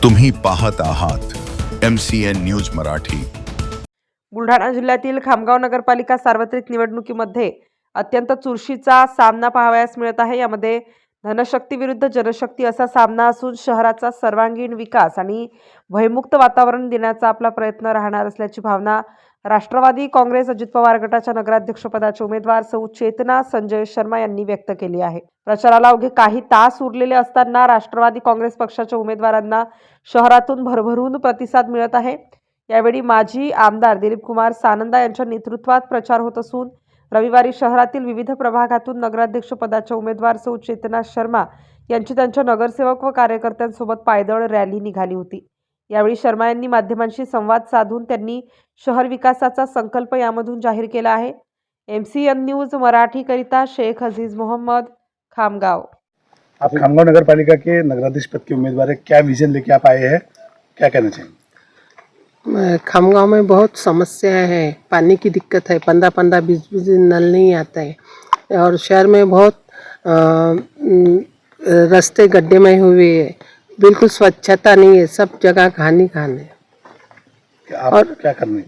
तुम्ही पाहत आहात MCN न्यूज मराठी। बुलढाणा जिल्ह्यातील खामगाव नगरपालिका सार्वत्रिक निवडणुकीमध्ये अत्यंत चुरशीचा सामना पाहावयास मिळत आहे। यामध्ये धनशक्ती विरुद्ध जनशक्ती असा सामना असून शहराचा सर्वांगीण विकास आणि भयमुक्त वातावरण देण्याचा आपला प्रयत्न राहणार असल्याची भावना राष्ट्रवादी काँग्रेस अजित पवार गटाच्या नगराध्यक्षपदाचे उमेदवार सौ चेतना संजय शर्मा यांनी व्यक्त केली आहे। प्रचाराला अवघे काही तास उरलेले असताना राष्ट्रवादी काँग्रेस पक्षाच्या उमेदवारांना शहरातून भरभरून प्रतिसाद मिळत आहे। यावेळी माजी आमदार दिलीप कुमार सानंदा यांच्या नेतृत्वात प्रचार होत असून रविवारी शहरातील विविध प्रभागातून नगराध्यक्ष पदाच्या उमेदवार सौ चेतना शर्मा यांची त्यांच्या नगरसेवक व कार्यकर्त्यांसोबत पायदळ रॅली निघाली होती। यावेळी शर्मा यांनी माध्यमांशी संवाद साधून त्यांनी शहर विकासाचा संकल्प यामधून जाहीर केला आहे। MCN न्यूज मराठी करिता शेख अजीज मोहम्मद, खामगाव। आप खामगाव नगर पालिका के नगराध्यक्ष पद के उम्मीदवार है, क्या विजन लेके आप आए हैं, क्या कहना चाहेंगे? खामगांव में बहुत समस्या है, पानी की दिक्कत है, 15-15 20-20 दिन नल नहीं आता है और शहर में बहुत रास्ते गड्ढेमय हुए हैं, बिल्कुल स्वच्छता नहीं है, सब जगह घान ही घान है। आप और क्या करने?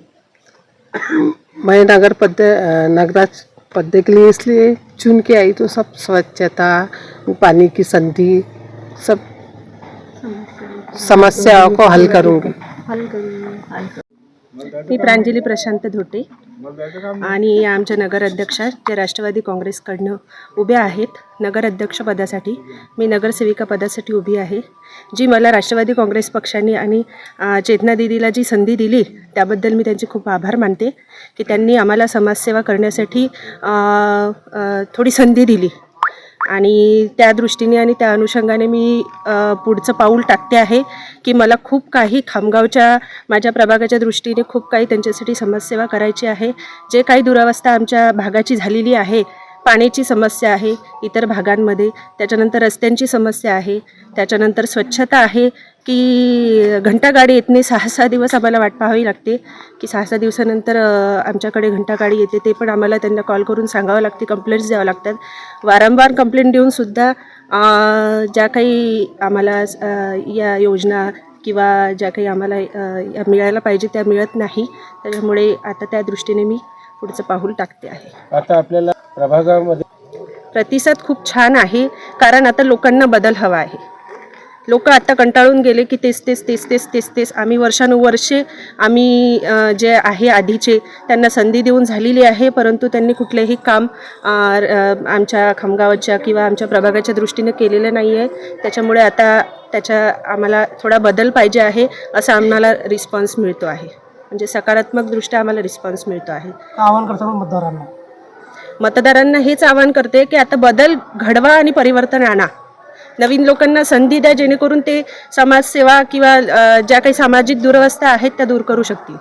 मैं नगराध्यक्ष पद के लिए इसलिए चुन के आई तो सब स्वच्छता, पानी की संधि, सब समस्याओं को हल करूँगी। मी प्रांजली प्रशांत धोटे आणि आमच्या नगराध्यक्षा जे राष्ट्रवादी काँग्रेसकडनं उभ्या आहेत नगराध्यक्षपदासाठी, मी नगरसेविका पदासाठी उभी आहे। जी मला राष्ट्रवादी काँग्रेस पक्षाने आणि चेतना दीदीला जी संधी दिली त्याबद्दल मी त्यांचे खूप आभार मानते की त्यांनी आम्हाला समाजसेवा करण्यासाठी थोडी संधी दिली आणि त्या दृष्टीने आणि त्या अनुषंगाने मी पुढचं पाऊल टाकते आहे की मला खूप काही खामगावच्या माझ्या प्रभागाच्या दृष्टीने खूप काही त्यांच्यासाठी समाजसेवा करायची आहे। जे काही दुरावस्था आमच्या भागाची झालेली आहे, पाण्याची समस्या आहे इतर भागांमध्ये, त्याच्यानंतर रस्त्यांची समस्या आहे, त्याच्यानंतर स्वच्छता आहे की घंटागाडी येत नाही, 6-6 दिवस आम्हाला वाट पाहावी लागते की 6-6 दिवसानंतर आमच्याकडे घंटागाडी येते, ते पण आम्हाला त्यांना कॉल करून सांगावं लागते, कंप्लेंट्स द्यावं लागतात। वारंवार कंप्लेंट देऊनसुद्धा ज्या काही आम्हाला या योजना किंवा ज्या काही आम्हाला मिळायला पाहिजे त्या मिळत नाही। त्याच्यामुळे आता त्या दृष्टीने मी पुढचं पाऊल टाकते आहे। आता आपल्याला प्रभागामध्ये प्रतिसाद खूप छान आहे कारण आता लोकांना बदल हवा आहे। लोक आता कंटाळून गेले की तेच आम्ही वर्षानुवर्षे आम्ही जे आहे आधीचे त्यांना संधी देऊन झालेली आहे, परंतु त्यांनी कुठलेही काम आमच्या खामगावाच्या किंवा आमच्या प्रभागाच्या दृष्टीने केलेलं नाही आहे। त्याच्यामुळे आता आम्हाला थोडा बदल पाहिजे आहे असा आम्हाला रिस्पॉन्स मिळतो आहे, म्हणजे सकारात्मकदृष्ट्या आम्हाला रिस्पॉन्स मिळतो आहे। आवाहन करतो मतदारांना हेच आवाहन करते की आता बदल घडवा आणि परिवर्तन आणा, नवीन लोकांना संधी द्या जेणेकरून ते समाजसेवा किंवा ज्या काही सामाजिक दुरावस्था आहेत त्या दूर करू शकतील।